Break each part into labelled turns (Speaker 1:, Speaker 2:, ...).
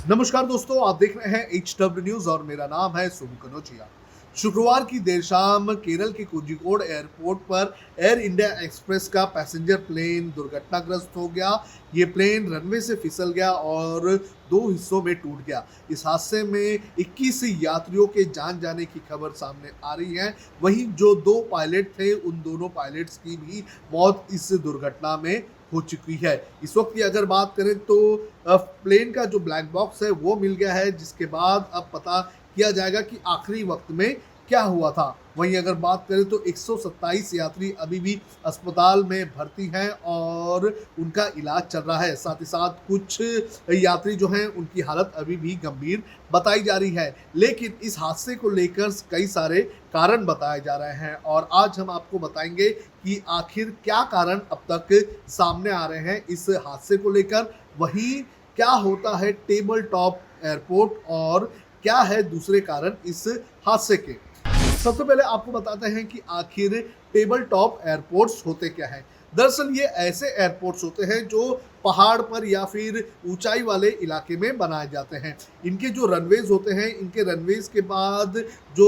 Speaker 1: नमस्कार दोस्तों, आप देख रहे हैं HW न्यूज और मेरा नाम है सुबह कनोजिया। शुक्रवार की देर शाम केरल के कोझिकोड एयरपोर्ट पर एयर इंडिया एक्सप्रेस का पैसेंजर प्लेन दुर्घटनाग्रस्त हो गया। ये प्लेन रनवे से फिसल गया और दो हिस्सों में टूट गया। इस हादसे में 21 यात्रियों के जान जाने की खबर सामने आ रही है। वहीं जो दो पायलट थे, उन दोनों पायलट्स की भी मौत इस दुर्घटना में हो चुकी है। इस वक्त की अगर बात करें तो प्लेन का जो ब्लैक बॉक्स है वो मिल गया है, जिसके बाद अब पता किया जाएगा कि आखिरी वक्त में क्या हुआ था। वहीं अगर बात करें तो 127 यात्री अभी भी अस्पताल में भर्ती हैं और उनका इलाज चल रहा है। साथ ही साथ कुछ यात्री जो हैं उनकी हालत अभी भी गंभीर बताई जा रही है। लेकिन इस हादसे को लेकर कई सारे कारण बताए जा रहे हैं और आज हम आपको बताएंगे कि आखिर क्या कारण अब तक सामने आ रहे हैं इस हादसे को लेकर। वहीं क्या होता है टेबल टॉप एयरपोर्ट और क्या है दूसरे कारण इस हादसे के। सबसे पहले आपको बताते हैं कि आखिर टेबल टॉप एयरपोर्ट्स होते क्या हैं। दरअसल ये ऐसे एयरपोर्ट्स होते हैं जो पहाड़ पर या फिर ऊंचाई वाले इलाके में बनाए जाते हैं। इनके जो रनवेज होते हैं, इनके रनवेज के बाद जो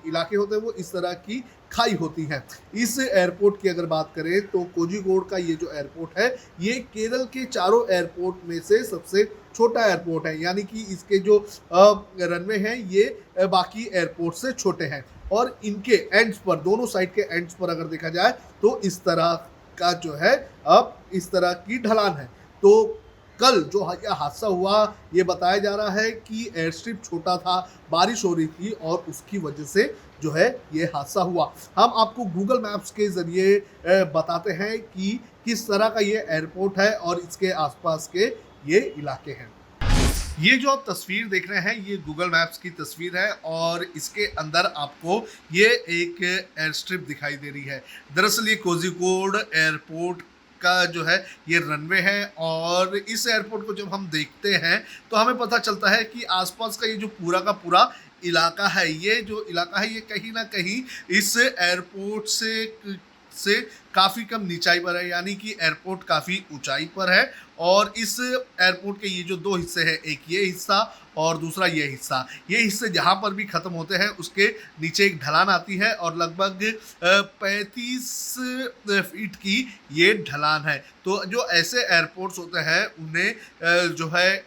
Speaker 1: इलाके होते हैं वो इस तरह की खाई होती हैं। इस एयरपोर्ट की अगर बात करें तो कोझिकोड का ये जो एयरपोर्ट है, ये केरल के चारों एयरपोर्ट में से सबसे छोटा एयरपोर्ट है। यानी कि इसके जो रनवे हैं ये बाकी एयरपोर्ट से छोटे हैं और इनके एंड्स पर, दोनों साइड के एंड्स पर अगर देखा जाए तो इस तरह का जो है अब इस तरह की ढलान है। तो कल जो यह हादसा हुआ, ये बताया जा रहा है कि एयर स्ट्रिप छोटा था, बारिश हो रही थी और उसकी वजह से जो है ये हादसा हुआ। हम आपको गूगल मैप्स के ज़रिए बताते हैं कि किस तरह का ये एयरपोर्ट है और इसके आसपास के ये इलाके हैं। ये जो आप तस्वीर देख रहे हैं ये गूगल मैप्स की तस्वीर है और इसके अंदर आपको ये एक एयर स्ट्रिप दिखाई दे रही है। दरअसल ये कोझिकोड एयरपोर्ट का जो है ये रनवे है और इस एयरपोर्ट को जब हम देखते हैं तो हमें पता चलता है कि आसपास का ये जो पूरा का पूरा इलाका है, ये जो इलाका है ये कहीं ना कहीं इस एयरपोर्ट से काफ़ी कम नीचाई पर है। यानी कि एयरपोर्ट काफ़ी ऊंचाई पर है और इस एयरपोर्ट के ये जो दो हिस्से हैं, एक ये हिस्सा और दूसरा ये हिस्सा, ये हिस्से जहाँ पर भी ख़त्म होते हैं उसके नीचे एक ढलान आती है और लगभग 35 फीट की ये ढलान है। तो जो ऐसे एयरपोर्ट्स होते हैं उन्हें जो है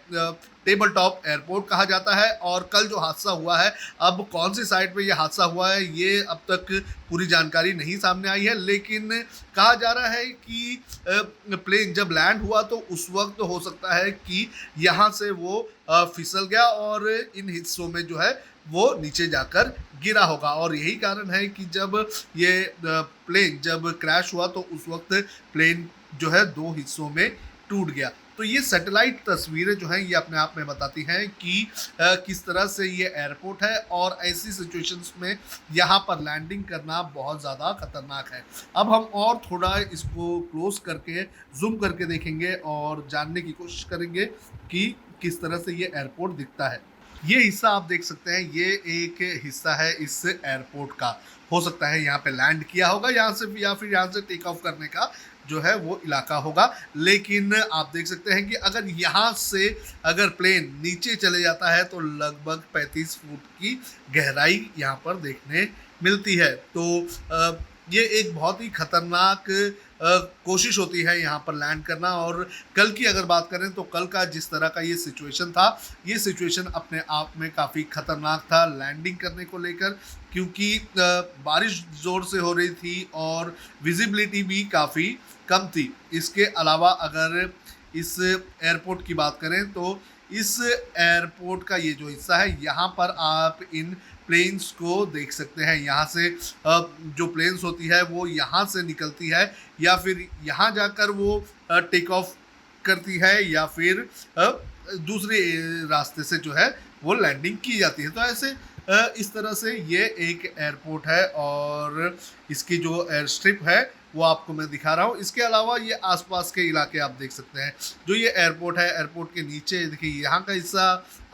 Speaker 1: टेबल टॉप एयरपोर्ट कहा जाता है। और कल जो हादसा हुआ है, अब कौन सी साइड पे ये हादसा हुआ है ये अब तक पूरी जानकारी नहीं सामने आई है, लेकिन कहा जा रहा है कि प्लेन जब लैंड हुआ तो उस वक्त हो सकता है कि यहाँ से वो फिसल गया और इन हिस्सों में जो है वो नीचे जाकर गिरा होगा। और यही कारण है कि जब ये प्लेन जब क्रैश हुआ तो उस वक्त प्लेन जो है दो हिस्सों में टूट गया। तो ये सैटेलाइट तस्वीरें जो हैं ये अपने आप में बताती हैं कि किस तरह से ये एयरपोर्ट है और ऐसी सिचुएशंस में यहाँ पर लैंडिंग करना बहुत ज़्यादा खतरनाक है। अब हम और थोड़ा इसको क्लोज करके जूम करके देखेंगे और जानने की कोशिश करेंगे कि किस तरह से ये एयरपोर्ट दिखता है। ये हिस्सा आप देख सकते हैं, ये एक हिस्सा है इस एयरपोर्ट का। हो सकता है यहाँ पे लैंड किया होगा यहाँ से या फिर यहाँ से टेक ऑफ करने का जो है वो इलाका होगा। लेकिन आप देख सकते हैं कि अगर यहाँ से अगर प्लेन नीचे चले जाता है तो लगभग 35 फुट की गहराई यहाँ पर देखने मिलती है। तो ये एक बहुत ही खतरनाक कोशिश होती है यहाँ पर लैंड करना। और कल की अगर बात करें तो कल का जिस तरह का ये सिचुएशन था, ये सिचुएशन अपने आप में काफ़ी खतरनाक था लैंडिंग करने को लेकर, क्योंकि बारिश ज़ोर से हो रही थी और विजिबिलिटी भी काफ़ी कम थी। इसके अलावा अगर इस एयरपोर्ट की बात करें तो इस एयरपोर्ट का ये जो हिस्सा है यहाँ पर आप इन प्लेन्स को देख सकते हैं। यहाँ से जो प्लेन्स होती है वो यहाँ से निकलती है या फिर यहाँ जाकर वो टेक ऑफ करती है या फिर दूसरे रास्ते से जो है वो लैंडिंग की जाती है। तो ऐसे इस तरह से ये एक एयरपोर्ट है और इसकी जो एयर स्ट्रिप है वो आपको मैं दिखा रहा हूँ। इसके अलावा ये आसपास के इलाके आप देख सकते हैं। जो ये एयरपोर्ट है, एयरपोर्ट के नीचे देखिए यहाँ का हिस्सा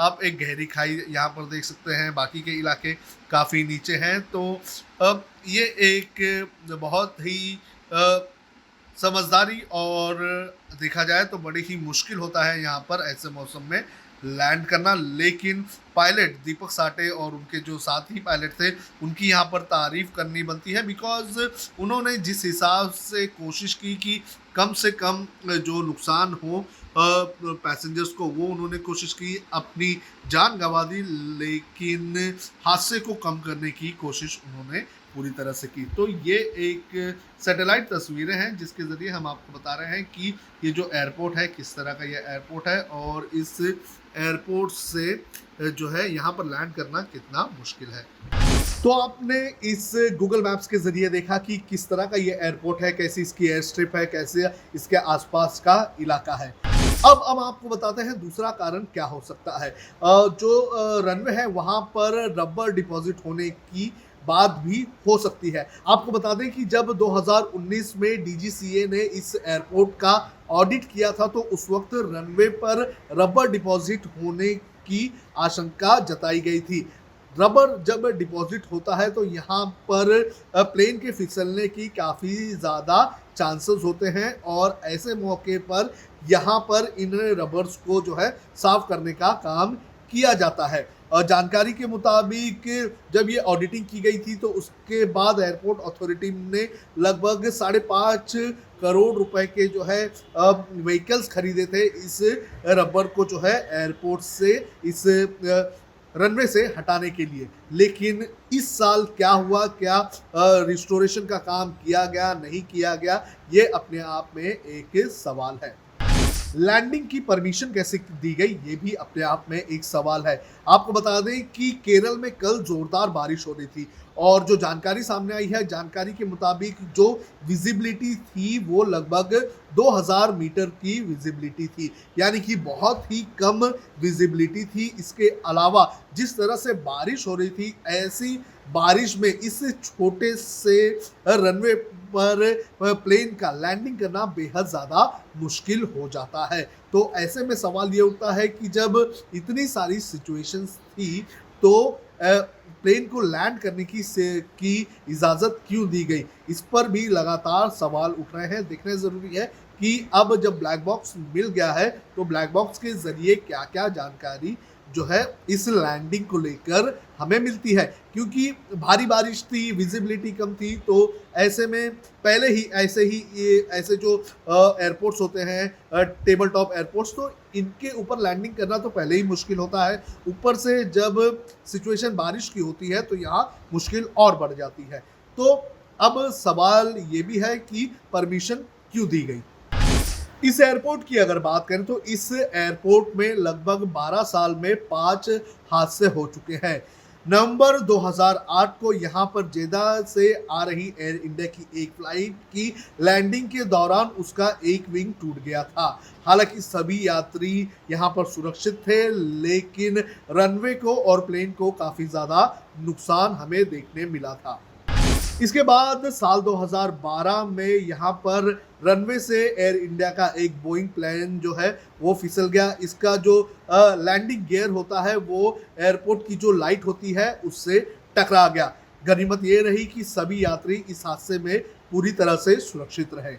Speaker 1: आप एक गहरी खाई यहाँ पर देख सकते हैं, बाकी के इलाके काफ़ी नीचे हैं। तो अब ये एक बहुत ही समझदारी और देखा जाए तो बड़ी ही मुश्किल होता है यहाँ पर ऐसे मौसम में लैंड करना, लेकिन पायलट दीपक साठे और उनके जो साथी पायलट थे उनकी यहाँ पर तारीफ करनी बनती है, बिकॉज उन्होंने जिस हिसाब से कोशिश की कि कम से कम जो नुकसान हो पैसेंजर्स को, वो उन्होंने कोशिश की, अपनी जान गंवा दी, लेकिन हादसे को कम करने की कोशिश उन्होंने पूरी तरह से की। तो ये एक सैटेलाइट तस्वीरें हैं जिसके ज़रिए हम आपको बता रहे हैं कि ये जो एयरपोर्ट है किस तरह का ये एयरपोर्ट है और इस एयरपोर्ट से जो है यहाँ पर लैंड करना कितना मुश्किल है। तो आपने इस गूगल मैप्स के ज़रिए देखा कि किस तरह का ये एयरपोर्ट है, कैसी इसकी एयर स्ट्रिप है, कैसे इसके आसपास का इलाका है। अब हम आपको बताते हैं दूसरा कारण क्या हो सकता है। जो रनवे है वहाँ पर रबर डिपॉजिट होने की बात भी हो सकती है। आपको बता दें कि जब 2019 में डीजीसीए ने इस एयरपोर्ट का ऑडिट किया था तो उस वक्त रनवे पर रबर डिपॉजिट होने की आशंका जताई गई थी। रबर जब डिपॉजिट होता है तो यहाँ पर प्लेन के फिसलने की काफ़ी ज़्यादा चांसेस होते हैं और ऐसे मौके पर यहाँ पर इन रबर्स को जो है साफ करने का काम किया जाता है। जानकारी के मुताबिक जब ये ऑडिटिंग की गई थी तो उसके बाद एयरपोर्ट अथॉरिटी ने लगभग 5.5 करोड़ रुपए के जो है व्हीकल्स खरीदे थे इस रबर को जो है एयरपोर्ट से इस रनवे से हटाने के लिए। लेकिन इस साल क्या हुआ, क्या रिस्टोरेशन का काम किया गया, नहीं किया गया, ये अपने आप में एक सवाल है। लैंडिंग की परमिशन कैसे दी गई, ये भी अपने आप में एक सवाल है। आपको बता दें कि केरल में कल जोरदार बारिश हो रही थी और जो जानकारी सामने आई है, जानकारी के मुताबिक जो विजिबिलिटी थी वो लगभग 2000 मीटर की विजिबिलिटी थी, यानी कि बहुत ही कम विजिबिलिटी थी। इसके अलावा जिस तरह से बारिश हो रही थी, ऐसी बारिश में इस छोटे से रनवे पर प्लेन का लैंडिंग करना बेहद ज़्यादा मुश्किल हो जाता है। तो ऐसे में सवाल ये उठता है कि जब इतनी सारी सिचुएशंस थी तो प्लेन को लैंड करने की इजाज़त क्यों दी गई, इस पर भी लगातार सवाल उठ रहे हैं। देखना ज़रूरी है कि अब जब ब्लैक बॉक्स मिल गया है तो ब्लैक बॉक्स के ज़रिए क्या क्या जानकारी जो है इस लैंडिंग को लेकर हमें मिलती है, क्योंकि भारी बारिश थी, विजिबिलिटी कम थी, तो ऐसे में पहले ही ऐसे जो एयरपोर्ट्स होते हैं टेबल टॉप एयरपोर्ट्स, तो इनके ऊपर लैंडिंग करना तो पहले ही मुश्किल होता है। ऊपर से जब सिचुएशन बारिश की होती है तो यहाँ मुश्किल और बढ़ जाती है। तो अब सवाल ये भी है कि परमिशन क्यों दी गई। इस एयरपोर्ट की अगर बात करें तो इस एयरपोर्ट में लगभग 12 साल में 5 हादसे हो चुके हैं। नवंबर 2008 को यहाँ पर जेदा से आ रही एयर इंडिया की एक फ्लाइट की लैंडिंग के दौरान उसका एक विंग टूट गया था। हालांकि सभी यात्री यहाँ पर सुरक्षित थे, लेकिन रनवे को और प्लेन को काफ़ी ज़्यादा नुकसान हमें देखने मिला था। इसके बाद साल 2012 में यहाँ पर रनवे से एयर इंडिया का एक बोइंग प्लेन जो है वो फिसल गया। इसका जो लैंडिंग गियर होता है वो एयरपोर्ट की जो लाइट होती है उससे टकरा गया। गनीमत ये रही कि सभी यात्री इस हादसे में पूरी तरह से सुरक्षित रहे।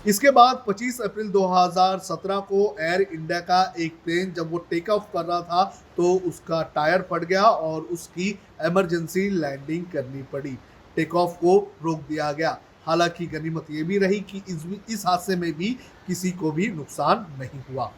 Speaker 1: इसके बाद 25 अप्रैल 2017 को एयर इंडिया का एक प्लेन जब वो टेक ऑफ कर रहा था तो उसका टायर फट गया और उसकी इमरजेंसी लैंडिंग करनी पड़ी। टेक ऑफ को रोक दिया गया। हालांकि गनीमत ये भी रही कि इस हादसे में भी किसी को भी नुकसान नहीं हुआ।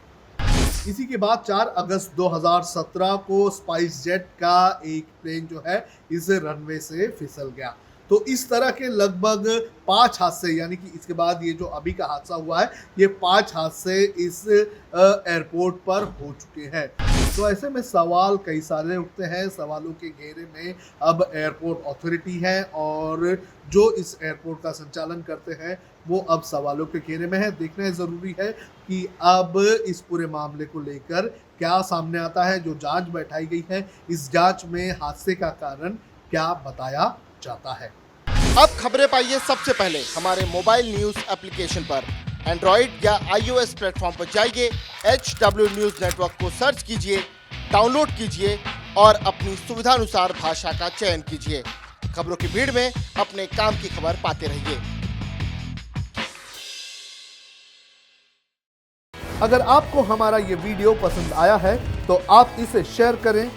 Speaker 1: इसी के बाद 4 अगस्त 2017 को स्पाइस जेट का एक प्लेन जो है इस रनवे से फिसल गया। तो इस तरह के लगभग 5 हादसे, यानी कि इसके बाद ये जो अभी का हादसा हुआ है, ये 5 हादसे इस एयरपोर्ट पर हो चुके हैं। तो ऐसे में सवाल कई सारे उठते हैं। सवालों के घेरे में अब एयरपोर्ट अथॉरिटी है और जो इस एयरपोर्ट का संचालन करते हैं वो अब सवालों के घेरे में है। देखना ज़रूरी है कि अब इस पूरे मामले को लेकर क्या सामने आता है। जो जांच बैठाई गई है, इस जांच में हादसे का कारण क्या बताया जाता है।
Speaker 2: अब खबरें पाइए सबसे पहले हमारे मोबाइल न्यूज एप्लीकेशन पर। एंड्रॉइड या iOS प्लेटफॉर्म पर जाइए, HW न्यूज नेटवर्क को सर्च कीजिए, डाउनलोड कीजिए और अपनी सुविधानुसार भाषा का चयन कीजिए। खबरों की भीड़ में अपने काम की खबर पाते रहिए।
Speaker 1: अगर आपको हमारा ये वीडियो पसंद आया है तो आप इसे शेयर करें,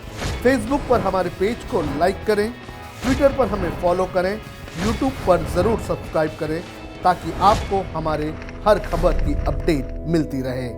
Speaker 1: फेसबुक पर हमारे पेज को लाइक करें, ट्विटर पर हमें फॉलो करें, यूट्यूब पर ज़रूर सब्सक्राइब करें ताकि आपको हमारे हर खबर की अपडेट मिलती रहे।